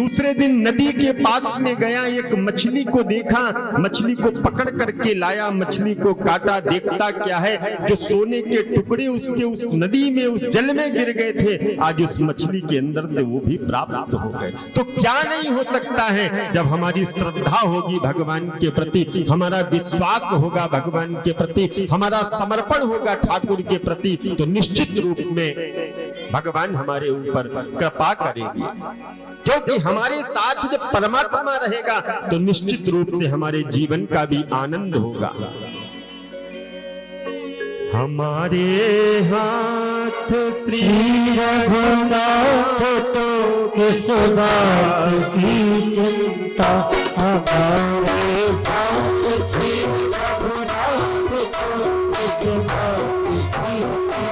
दूसरे दिन नदी के पास में गया, एक मछली को देखा, मछली को पकड़ करके लाया, मछली को काटा, देखता क्या है जो सोने के टुकड़े उसके उस नदी में उस जल में गिर गए थे, आज उस मछली के अंदर थे वो भी प्राप्त हो गए। तो क्या नहीं हो सकता है जब हमारी श्रद्धा होगी भगवान के प्रति, हमारा विश्वास होगा भगवान के प्रति, हमारा समर्पण होगा ठाकुर के प्रति, तो निश्चित रूप में भगवान हमारे ऊपर कृपा करेंगे। क्योंकि हमारे साथ जब परमात्मा रहेगा तो निश्चित रूप से हमारे जीवन का भी आनंद होगा। हमारे हाथ श्री रघुनाथ तो किस बात की चिंता, हमारे साथ श्री रघुनाथ तो किस बात की चिंता।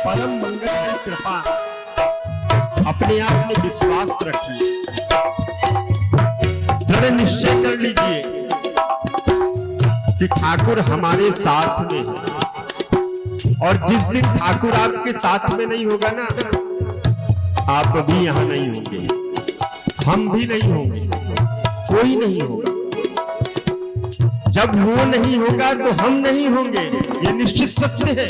परम मंगल की कृपा, अपने आप में विश्वास रखिए, दृढ़ निश्चय कर लीजिए कि ठाकुर हमारे साथ में है। और जिस दिन ठाकुर आपके साथ में नहीं होगा ना, आप भी यहां नहीं होंगे, हम भी नहीं होंगे, कोई नहीं होगा। जब वो नहीं होगा तो हम नहीं होंगे, ये निश्चित सत्य है।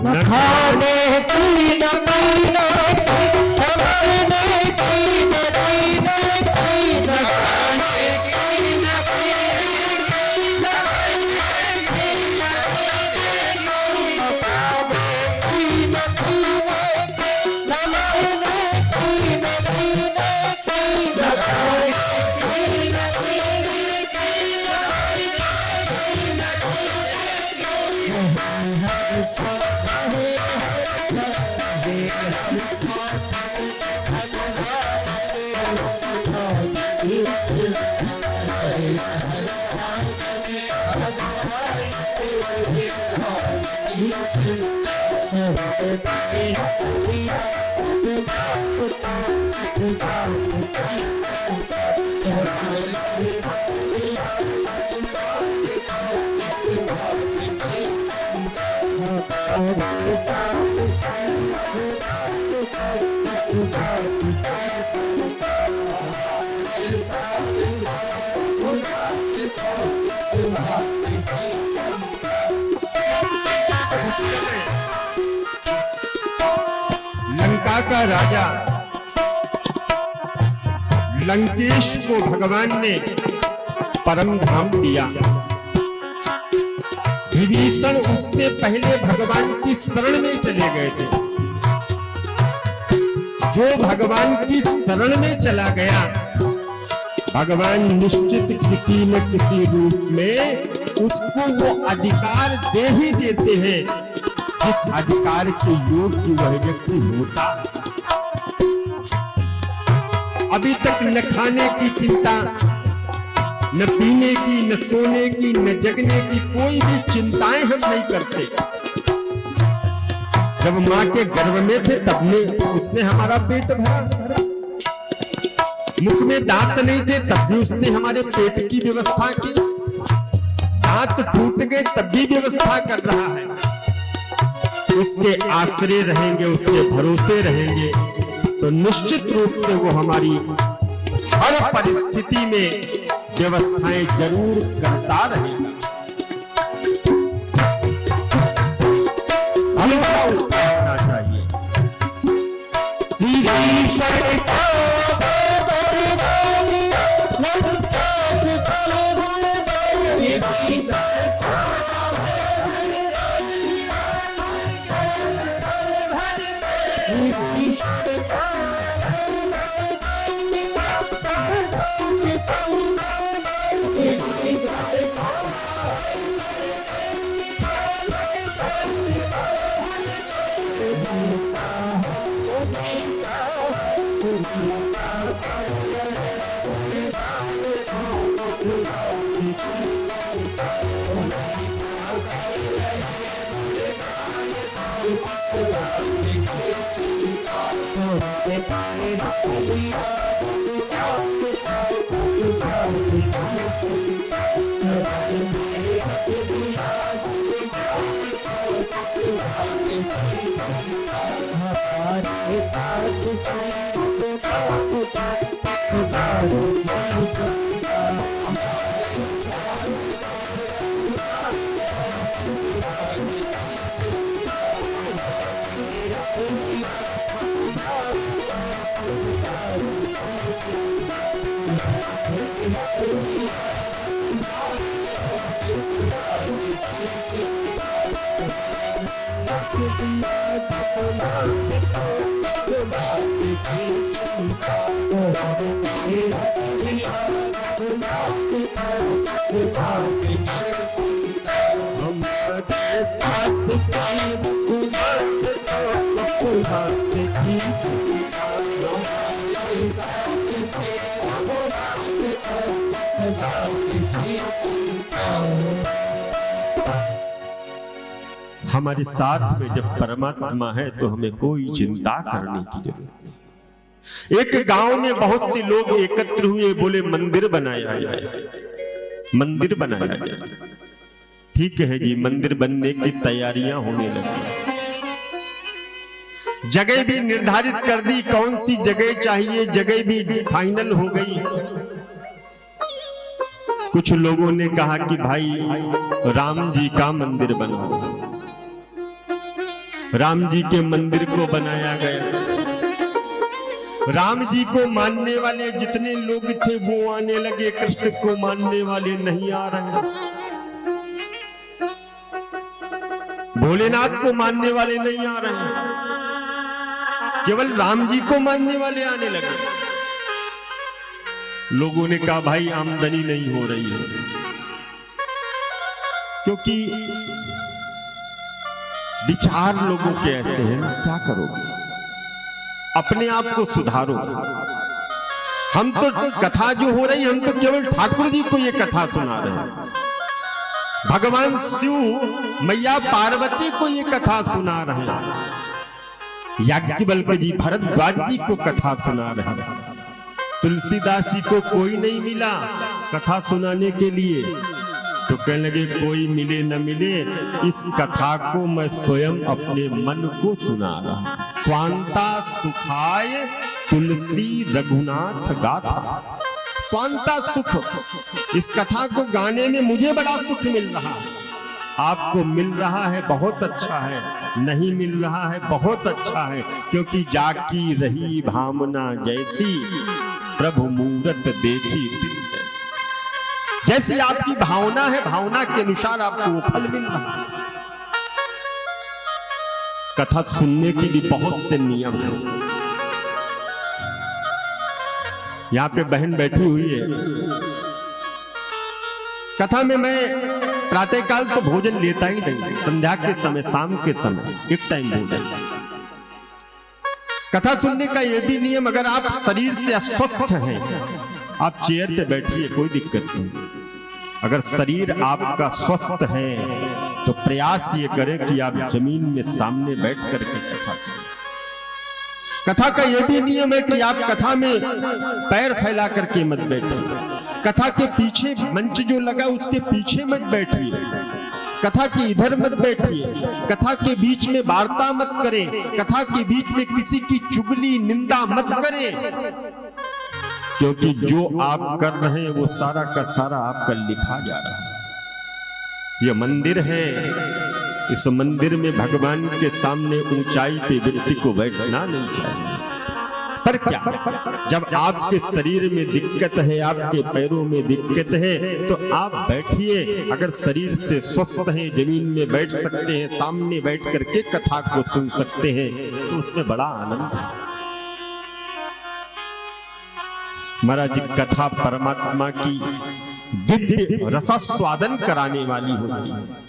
न खाने की न पीने की, न मरने की न जीने की, न खाने की न पीने की, न मरने की न जीने की, न खाने की न पीने की, न मरने की न जीने की, न खाने की न पीने की, न मरने की न लंका का राजा लंकेश को भगवान ने परम धाम दिया। विभीषण उससे पहले भगवान की शरण में चले गए थे। जो भगवान की शरण में चला गया, भगवान निश्चित किसी न किसी रूप में उसको वो अधिकार दे ही देते हैं जिस अधिकार के योग्य वह व्यक्ति होता। अभी तक न खाने की चिंता, न पीने की, न सोने की, न जगने की कोई भी चिंताएं हम नहीं करते। जब माँ के गर्भ में थे तब में उसने हमारा पेट भरा, मुख में दांत नहीं थे तब भी उसने हमारे पेट की व्यवस्था की, दांत टूट गए तब भी व्यवस्था कर रहा है। उसके आश्रय रहेंगे, उसके भरोसे रहेंगे तो निश्चित रूप से वो हमारी हर परिस्थिति में व्यवस्थाएं जरूर करता रहेगा। हमेशा उसका होना चाहिए। हमारे साथ में जब परमात्मा है तो हमें कोई चिंता करने की जरूरत नहीं। एक गांव में बहुत से लोग एकत्र हुए, बोले मंदिर बनाया जाए, मंदिर बनाया जाए। ठीक है जी, मंदिर बनने की तैयारियां होने लगी, जगह भी निर्धारित कर दी, कौन सी जगह चाहिए, जगह भी फाइनल हो गई। कुछ लोगों ने कहा कि भाई राम जी का मंदिर बनाओ। राम जी के मंदिर को बनाया गया। राम जी को मानने वाले जितने लोग थे वो आने लगे, कृष्ण को मानने वाले नहीं आ रहे। भोलेनाथ को मानने वाले नहीं आ रहे, केवल राम जी को मानने वाले आने लगे। लोगों ने कहा भाई आमदनी नहीं हो रही है, क्योंकि विचार लोगों के ऐसे हैं ना, क्या करोगे, अपने आप को सुधारो। हम तो कथा जो हो रही, हम तो केवल ठाकुर जी को ये कथा सुना रहे हैं, भगवान शिव मैया पार्वती को ये कथा सुना रहे हैं, याज्ञवल्क्य जी भरद्वाज जी को कथा सुना रहे हैं, तुलसीदास जी को कोई नहीं मिला कथा सुनाने के लिए, तो कहने लगे कोई मिले न मिले, इस कथा को मैं स्वयं अपने मन को सुना रहा। स्वांता सुखाय तुलसी रघुनाथ गाथा। स्वांता सुख, इस कथा को गाने में मुझे बड़ा सुख मिल रहा है। आपको मिल रहा है बहुत अच्छा है, नहीं मिल रहा है बहुत अच्छा है, क्योंकि जाकी रही भावना जैसी, प्रभु मूरत देखी दिल तैसी। जैसी आपकी भावना है, भावना के अनुसार आपको वो फल मिल रहा है। कथा सुनने की भी बहुत से नियम है। यहां पे बहन बैठी हुई है, कथा में मैं प्रातःकाल तो भोजन लेता ही नहीं, संध्या के समय, शाम के समय एक टाइम भोजन। कथा सुनने का यह भी नियम, अगर आप शरीर से अस्वस्थ हैं, आप चेयर पे बैठिए, कोई दिक्कत नहीं, अगर शरीर आपका स्वस्थ है तो प्रयास ये करें कि आप जमीन में सामने बैठ करके कथा सुनें। कथा का यह भी नियम है कि आप कथा में पैर फैला करके मत बैठिए। कथा के पीछे मंच जो लगा उसके पीछे मत बैठिए। कथा के इधर मत बैठिए। कथा के बीच में वार्ता मत करें। कथा के बीच में किसी की चुगली निंदा मत करें, क्योंकि जो आप कर रहे हैं वो सारा का सारा आपका लिखा जा रहा है। यह मंदिर है, इस मंदिर में भगवान के सामने ऊंचाई पे व्यक्ति को बैठना नहीं चाहिए। पर क्या, जब आपके शरीर में दिक्कत है, आपके पैरों में दिक्कत है, तो आप बैठिए। अगर शरीर से स्वस्थ हैं, जमीन में बैठ सकते हैं, सामने बैठ करके कथा को सुन सकते हैं, तो उसमें बड़ा आनंद है। महाराज जी, कथा परमात्मा की दिव्य रसास्वादन कराने वाली होती है।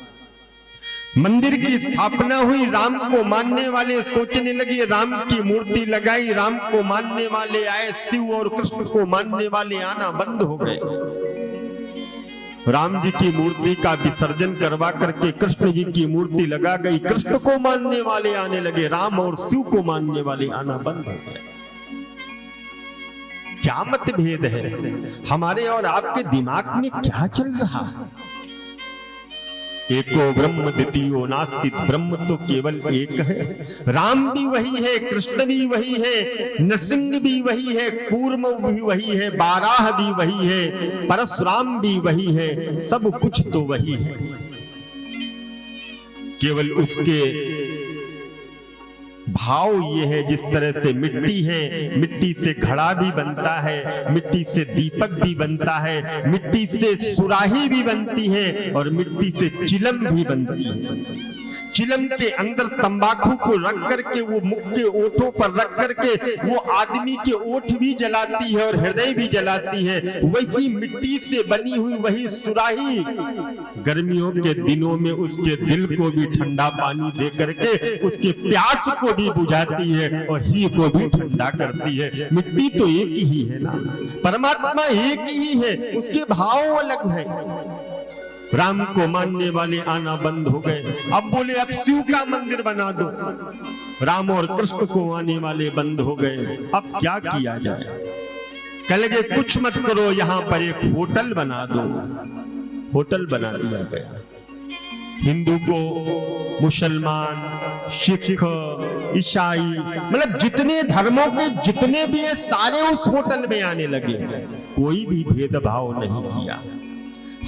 मंदिर की स्थापना हुई, राम को मानने वाले सोचने लगे, राम की मूर्ति लगाई, राम को मानने वाले आए, शिव और कृष्ण को मानने वाले आना बंद हो गए। राम जी की मूर्ति का विसर्जन करवा करके कृष्ण जी की मूर्ति लगा गई। कृष्ण को मानने वाले आने लगे, राम और शिव को मानने वाले आना बंद हो गए। क्या मतभेद है हमारे और आपके दिमाग में? क्या चल रहा है? एको ब्रह्म द्वितीयो नास्ति, ब्रह्म तो केवल एक है। राम भी वही है, कृष्ण भी वही है, नरसिंह भी वही है, कूर्म भी वही है, बाराह भी वही है, परशुराम भी वही है, सब कुछ तो वही है। केवल उसके भाव ये है, जिस तरह से मिट्टी है, मिट्टी से घड़ा भी बनता है, मिट्टी से दीपक भी बनता है, मिट्टी से सुराही भी बनती है और मिट्टी से चिलम भी बनती है। चिलम के अंदर तंबाकू को रख करके, वो मुख के ओठों पर रख करके वो आदमी के ओठ भी जलाती है और हृदय भी जलाती है। वैसी मिट्टी से बनी हुई वही सुराही गर्मियों के दिनों में उसके दिल को भी ठंडा पानी दे करके उसके प्यास को भी बुझाती है और ही को भी ठंडा करती है। मिट्टी तो एक ही है ना, परमात्मा एक ही है, उसके भाव अलग है। राम को मानने वाले आना बंद हो गए। अब बोले अब शिव का मंदिर बना दो। राम और कृष्ण को आने वाले बंद हो गए। अब क्या किया जाए? कह लगे कुछ मत करो, यहां पर एक होटल बना दो। होटल बना दिया गया। हिंदू को, मुसलमान, सिख, ईसाई, मतलब जितने धर्मों के जितने भी हैं सारे उस होटल में आने लगे। कोई भी भेदभाव नहीं किया।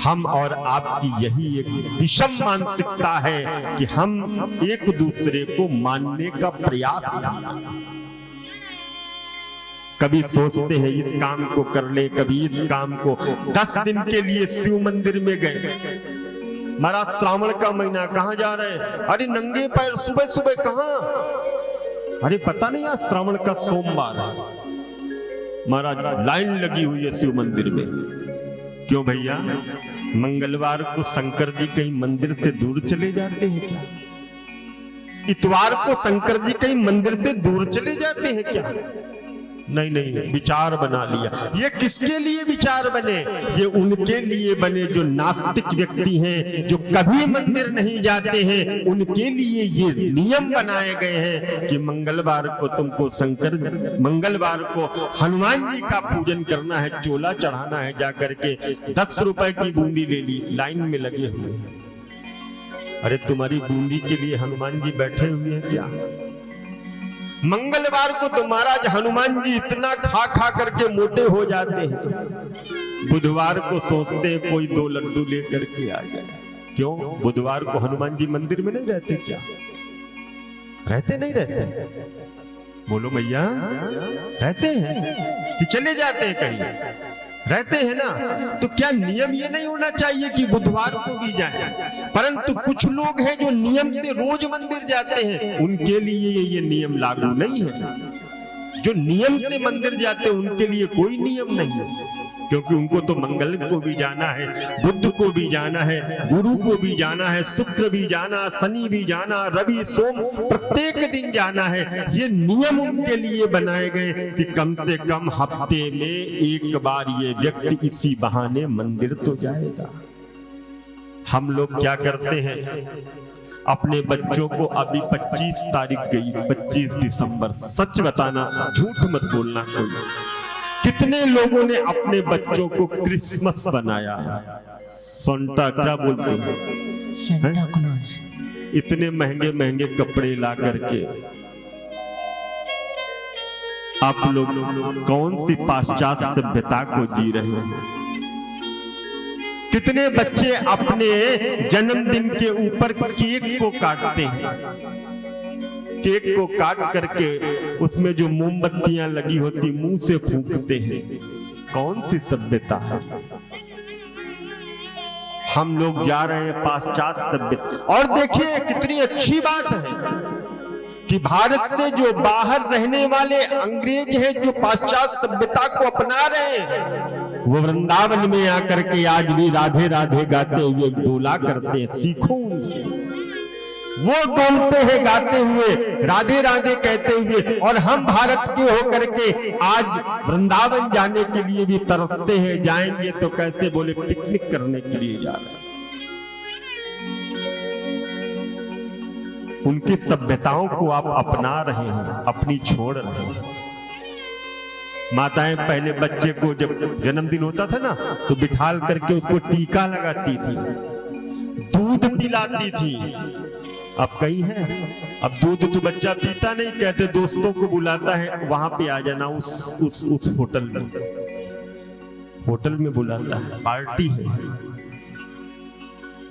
हम और आपकी यही एक विषम मानसिकता है कि हम एक दूसरे को मानने का प्रयास करते हैं। कभी सोचते हैं इस काम को कर ले, कभी इस काम को। 10 दिन के लिए शिव मंदिर में गए। महाराज श्रावण का महीना, कहां जा रहे हैं? अरे नंगे पैर सुबह सुबह कहां? अरे पता नहीं आज श्रावण का सोमवार है। महाराज लाइन लगी हुई है शिव मंदिर में। क्यों भैया, मंगलवार को शंकर जी कहीं मंदिर से दूर चले जाते हैं क्या? इतवार को शंकर जी कहीं मंदिर से दूर चले जाते हैं क्या? नहीं नहीं, विचार बना लिया। ये किसके लिए विचार बने? ये उनके लिए बने जो नास्तिक व्यक्ति हैं, जो कभी मंदिर नहीं जाते हैं। उनके लिए ये नियम बनाए गए हैं कि मंगलवार को तुमको मंगलवार को हनुमान जी का पूजन करना है, चोला चढ़ाना है, जाकर के 10 रुपए की बूंदी ले ली, लाइन में लगे हुए हैं। अरे तुम्हारी बूंदी के लिए हनुमान जी बैठे हुए हैं क्या? मंगलवार को तो महाराज हनुमान जी इतना खा खा करके मोटे हो जाते हैं। बुधवार को सोचते हैं कोई 2 लड्डू लेकर के आ जाए। क्यों? बुधवार को हनुमान जी मंदिर में नहीं रहते क्या? रहते नहीं रहते? बोलो भैया, रहते हैं कि चले जाते हैं कहीं? रहते हैं ना। तो क्या नियम ये नहीं होना चाहिए कि बुधवार को भी जाए? परंतु कुछ लोग हैं जो नियम से रोज मंदिर जाते हैं, उनके लिए ये नियम लागू नहीं है। जो नियम से मंदिर जाते हैं उनके लिए कोई नियम नहीं है, क्योंकि उनको तो मंगल को भी जाना है, बुध को भी जाना है, गुरु को भी जाना है, शुक्र भी जाना, शनि भी जाना, रवि सोम प्रत्येक दिन जाना है। ये नियम उनके लिए बनाए गए कि कम से कम हफ्ते में एक बार ये व्यक्ति इसी बहाने मंदिर तो जाएगा। हम लोग क्या करते हैं, अपने बच्चों को, अभी 25 तारीख गई, 25 दिसंबर, सच बताना, झूठ मत बोलना कोई, कितने लोगों ने अपने बच्चों को क्रिसमस बनाया, सांता क्या बोलते हैं, सांता क्लॉज, इतने महंगे महंगे कपड़े ला करके। आप लोग कौन सी पाश्चात्य सभ्यता को जी रहे हैं? कितने बच्चे अपने जन्मदिन के ऊपर केक को काटते हैं, केक को काट करके उसमें जो मोमबत्तियां लगी होती मुंह से फूंकते हैं। कौन सी सभ्यता है? हम लोग जा रहे हैं पाश्चात्य सभ्यता। और देखिए कितनी अच्छी बात है कि भारत से जो बाहर रहने वाले अंग्रेज हैं, जो पाश्चात्य सभ्यता को अपना रहे हैं, वो वृंदावन में आकर के आज भी राधे राधे गाते हुए डोला करते हैं। सीखो उनसे, वो डोलते हैं गाते हुए, राधे राधे कहते हुए, और हम भारत के होकर के आज वृंदावन जाने के लिए भी तरसते हैं। जाएंगे तो कैसे, बोले पिकनिक करने के लिए जा रहे हैं। उनकी सभ्यताओं को आप अपना रहे हैं, अपनी छोड़ रहे हैं। माताएं पहले बच्चे को जब जन्मदिन होता था ना, तो बिठाल करके उसको टीका लगाती थी, दूध पिलाती थी। अब कहीं है, अब दूध तो बच्चा पीता नहीं, कहते दोस्तों को बुलाता है, वहां पे आ जाना उस होटल में बुलाता है, पार्टी है,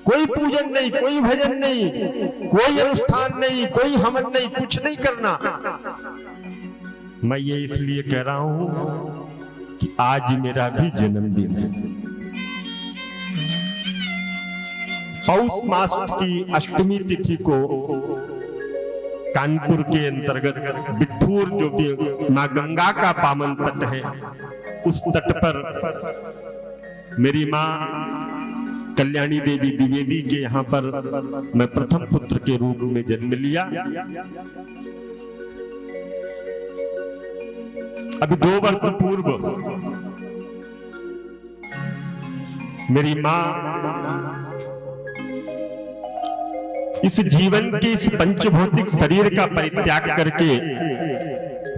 कोई पूजन नहीं, कोई भजन नहीं, कोई अनुष्ठान नहीं, कोई हवन नहीं, कुछ नहीं करना। मैं ये इसलिए कह रहा हूं कि आज मेरा भी जन्मदिन है। पौष मास की अष्टमी तिथि को कानपुर के अंतर्गत बिठूर, जो भी मां गंगा का पावन तट है, उस तट पर मेरी मां कल्याणी देवी द्विवेदी के यहाँ पर मैं प्रथम पुत्र के रूप में जन्म लिया। अभी 2 वर्ष पूर्व मेरी मां इस जीवन के, इस पंचभौतिक शरीर का परित्याग करके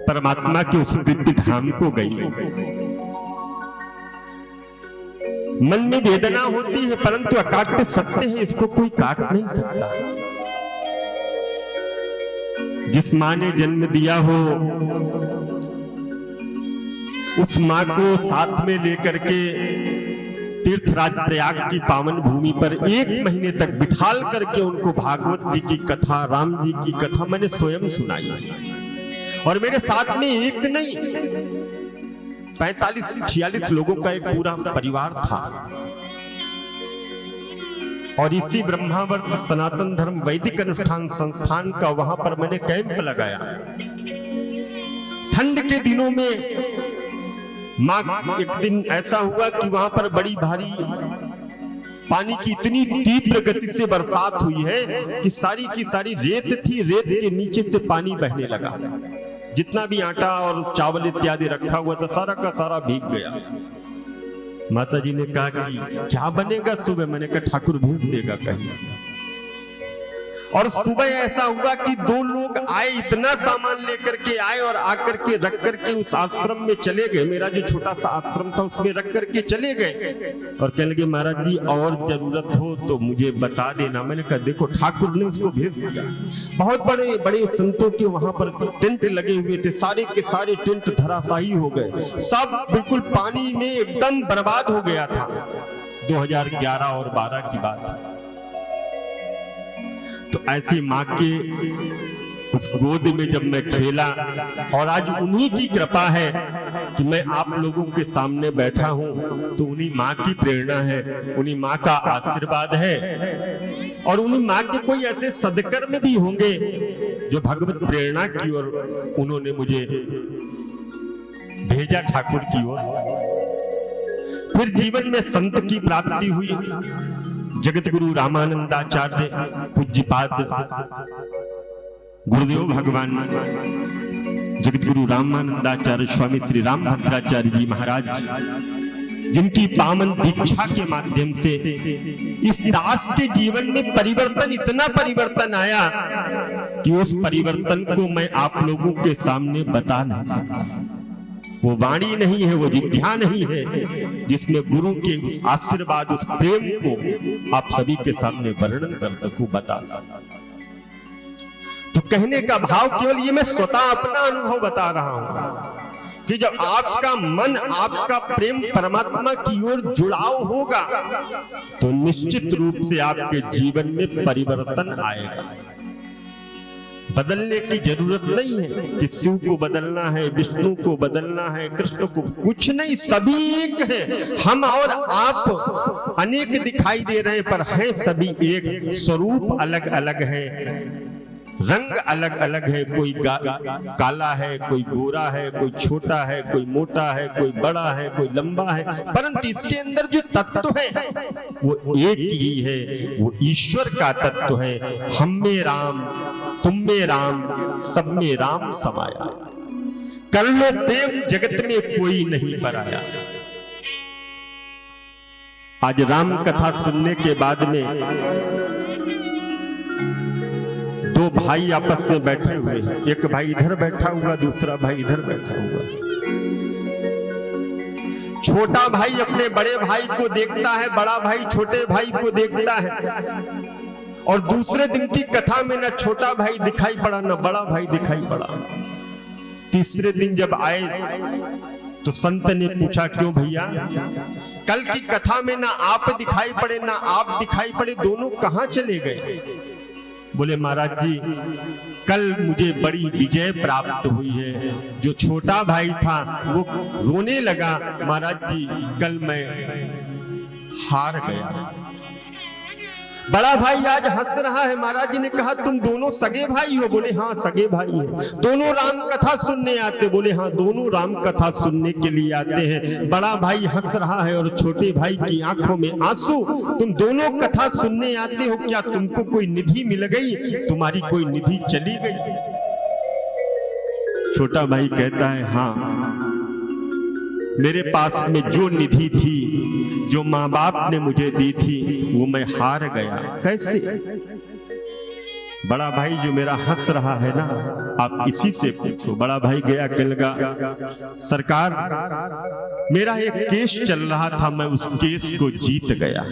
परमात्मा के उस दिव्य धाम को गई। मन में वेदना होती है, परंतु अकाट्य सत्य है, इसको कोई काट नहीं सकता। जिस मां ने जन्म दिया हो, उस मां को साथ में लेकर के तीर्थराज प्रयाग की पावन भूमि पर 1 महीने तक बिठाल करके उनको भागवत जी की कथा, राम जी की कथा मैंने स्वयं सुनाई। और मेरे साथ में एक नहीं, 45-46 लोगों का एक पूरा परिवार था। और इसी ब्रह्मावर्त सनातन धर्म वैदिक अनुष्ठान संस्थान का वहां पर मैंने कैंप लगाया। ठंड के दिनों में मां, एक दिन ऐसा हुआ कि वहां पर बड़ी भारी पानी की इतनी तीव्र गति से बरसात हुई है कि सारी की सारी रेत थी, रेत के नीचे से पानी बहने लगा। जितना भी आटा और चावल इत्यादि रखा हुआ था, सारा का सारा भीग गया। माता जी ने कहा कि क्या बनेगा सुबह? मैंने कहा ठाकुर भेज देगा कहीं। और सुबह ऐसा हुआ कि 2 लोग आए, इतना सामान लेकर के आए और आकर के रख करके उस आश्रम में चले गए। मेरा जो छोटा सा आश्रम था उसमें रख करके चले गए और कहने लगे महाराज जी और जरूरत हो तो मुझे बता देना। मैंने कहा देखो ठाकुर ने उसको भेज दिया। बहुत बड़े बड़े संतों के वहां पर टेंट लगे हुए थे, सारे के सारे टेंट धराशायी हो गए, सब बिल्कुल पानी में एकदम बर्बाद हो गया था। 2011 और 12 की बात है। तो ऐसी मां के उस गोद में जब मैं खेला, और आज उन्हीं की कृपा है कि मैं आप लोगों के सामने बैठा हूं, तो उन्हीं मां की प्रेरणा है, उन्हीं मां का आशीर्वाद है। और उन्हीं मां के कोई ऐसे सदकर्म भी होंगे जो भगवत प्रेरणा की ओर उन्होंने मुझे भेजा, ठाकुर की ओर। फिर जीवन में संत की प्राप्ति हुई। जगत गुरु रामानंदाचार्य पूज्यपाद गुरुदेव भगवान जगत गुरु रामानंदाचार्य स्वामी श्री रामभद्राचार्य जी महाराज, जिनकी पावन दीक्षा के माध्यम से इस दास के जीवन में परिवर्तन, इतना परिवर्तन आया कि उस परिवर्तन को मैं आप लोगों के सामने बता नहीं सकता। वो वाणी नहीं है, वो जिह्वा नहीं है जिसमें गुरु के उस आशीर्वाद, उस प्रेम को आप सभी के सामने वर्णन कर सकूं, बता सकूं। तो कहने का भाव केवल ये मैं स्वतः अपना अनुभव बता रहा हूं कि जब आपका मन, आपका प्रेम परमात्मा की ओर जुड़ाव होगा तो निश्चित रूप से आपके जीवन में परिवर्तन आएगा। बदलने की जरूरत नहीं है कि शिव को बदलना है, विष्णु को बदलना है, कृष्ण को, कुछ नहीं, सभी एक है। हम और आप अनेक दिखाई दे रहे हैं पर हैं सभी एक। स्वरूप अलग अलग है, रंग अलग अलग है, कोई काला है, कोई गोरा है, कोई छोटा है, कोई मोटा है, कोई बड़ा है, कोई लंबा है, परंतु इसके अंदर जो तत्व है वो एक ही है, वो ईश्वर का तत्व है। हम में राम, तुम में राम, सब में राम समाया, कर लो प्रेम जगत में कोई नहीं पराया। आज राम कथा सुनने के बाद में दो भाई आपस में बैठे हुए हैं, एक भाई इधर बैठा हुआ, दूसरा भाई इधर बैठा हुआ। छोटा भाई अपने बड़े भाई को देखता है, बड़ा भाई छोटे भाई को देखता है, और दूसरे दिन की कथा में न छोटा भाई दिखाई पड़ा न बड़ा भाई दिखाई पड़ा। तीसरे दिन जब आए तो संत ने पूछा, क्यों भैया, कल की कथा में ना आप दिखाई पड़े ना आप दिखाई पड़े, दोनों कहां चले गए? बोले महाराज जी, कल मुझे बड़ी विजय प्राप्त हुई है। जो छोटा भाई था वो रोने लगा, महाराज जी कल मैं हार गया। बड़ा भाई आज हंस रहा है। महाराज जी ने कहा, तुम दोनों सगे भाई हो? बोले हाँ सगे भाई हैं। दोनों राम कथा सुनने आते? बोले हाँ दोनों राम कथा सुनने के लिए आते हैं। बड़ा भाई हंस रहा है और छोटे भाई की आंखों में आंसू। तुम दोनों कथा सुनने आते हो, क्या तुमको कोई निधि मिल गई? तुम्हारी कोई निधि चली गई? छोटा भाई कहता है, हाँ मेरे पास में जो निधि थी, जो माँ बाप ने मुझे दी थी, वो मैं हार गया। कैसे? बड़ा भाई जो मेरा हंस रहा है ना, आप इसी से पूछो। बड़ा भाई गया, कहने लगा, सरकार मेरा एक केस चल रहा था, मैं उस केस को जीत गया।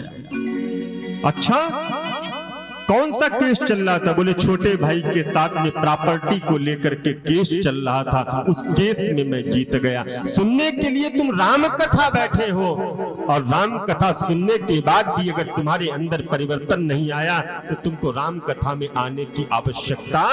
अच्छा कौन सा केस चल रहा था? बोले छोटे भाई के साथ में प्रॉपर्टी को लेकर के केस चल रहा था, उस केस में मैं जीत गया। सुनने के लिए तुम राम कथा बैठे हो, और राम कथा सुनने के बाद भी अगर तुम्हारे अंदर परिवर्तन नहीं आया तो तुमको राम कथा में आने की आवश्यकता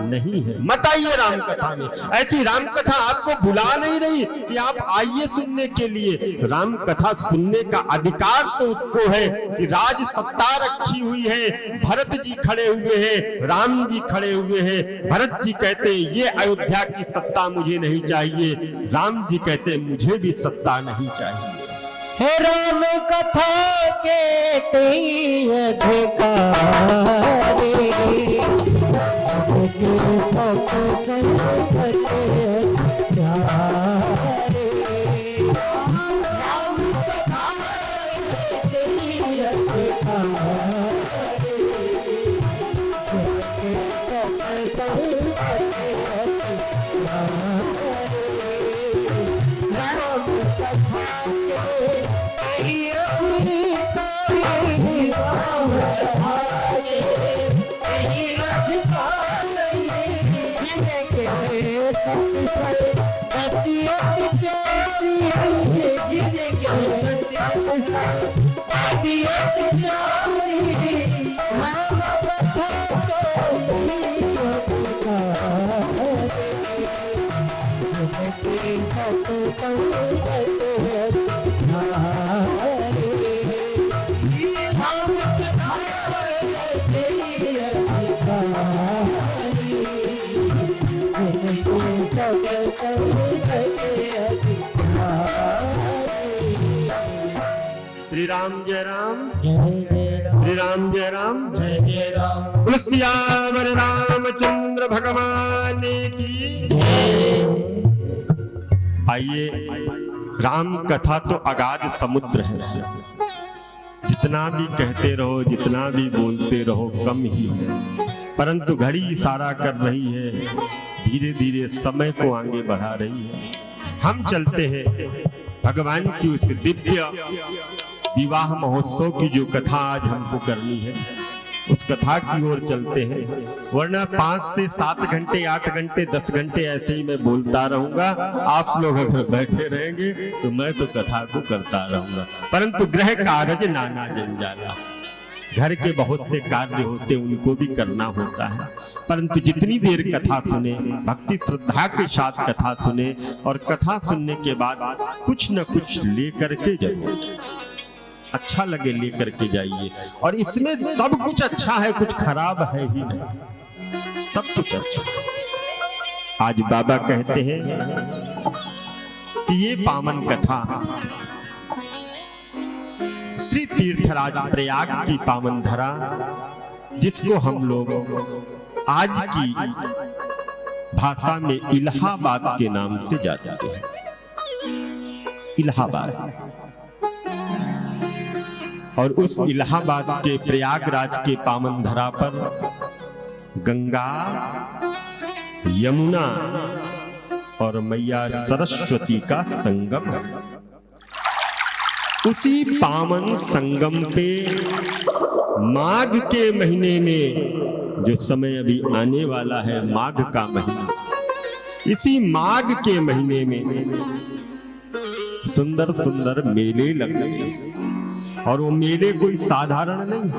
नहीं है। मत आइए राम कथा में। ऐसी राम कथा आपको बुला नहीं रही कि आप आइए सुनने के लिए। राम कथा सुनने का अधिकार तो उसको है कि राज सत्ता रखी हुई है। भरत जी खड़े हुए हैं, राम जी खड़े हुए हैं। भरत जी कहते ये अयोध्या की सत्ता मुझे नहीं चाहिए, राम जी कहते मुझे भी सत्ता नहीं चाहिए। हे राम कथा के श्री राम जय राम, श्री राम जय राम, जय जय राम। सियावर रामचंद्र भगवान की। आइए, राम कथा तो अगाध समुद्र है, जितना जितना भी कहते रहो, जितना भी बोलते रहो, कम ही है। परंतु घड़ी इशारा कर रही है, धीरे धीरे समय को आगे बढ़ा रही है। हम चलते हैं भगवान की उस दिव्य विवाह महोत्सव की जो कथा आज हमको करनी है, उस कथा की ओर चलते हैं। वरना 5 से 7 घंटे, 8 घंटे, 10 घंटे ऐसे ही मैं बोलता रहूंगा। आप लोग अगर बैठे रहेंगे तो मैं तो कथा को करता रहूंगा। परंतु गृह कार्य नाना जंजाला, घर के बहुत से कार्य होते, उनको भी करना होता है। परंतु जितनी देर कथा सुने, भक्ति श्रद्धा के साथ कथा सुने, और कथा सुनने के बाद कुछ न कुछ लेकर के जरूर, अच्छा लगे लेकर के जाइए। और इसमें सब कुछ अच्छा है, कुछ खराब है ही नहीं, सब कुछ अच्छा है। आज बाबा कहते हैं कि ये पावन कथा श्री तीर्थराज प्रयाग की पावन धरा, जिसको हम लोग आज की भाषा में इलाहाबाद के नाम से जानते हैं। इलाहाबाद, और उस इलाहाबाद के प्रयागराज के पावन धरा पर गंगा, यमुना और मैया सरस्वती का संगम है। उसी पावन संगम पे माघ के महीने में, जो समय अभी आने वाला है, माघ का महीना, इसी माघ के महीने में सुंदर सुंदर मेले लगते हैं। और वो मेले कोई साधारण नहीं,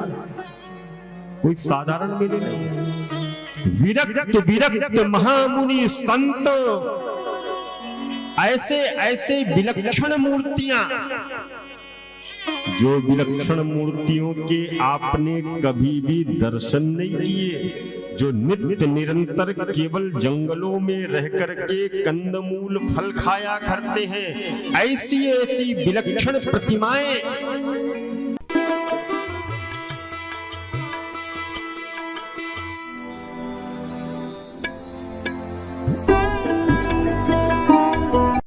कोई साधारण मेले नहीं। विरक्त विरक्त महामुनि संत, ऐसे ऐसे विलक्षण मूर्तियां, जो विलक्षण मूर्तियों के आपने कभी भी दर्शन नहीं किए, जो नित्य निरंतर केवल जंगलों में रह करके कंदमूल फल खाया करते हैं, ऐसी ऐसी विलक्षण प्रतिमाएं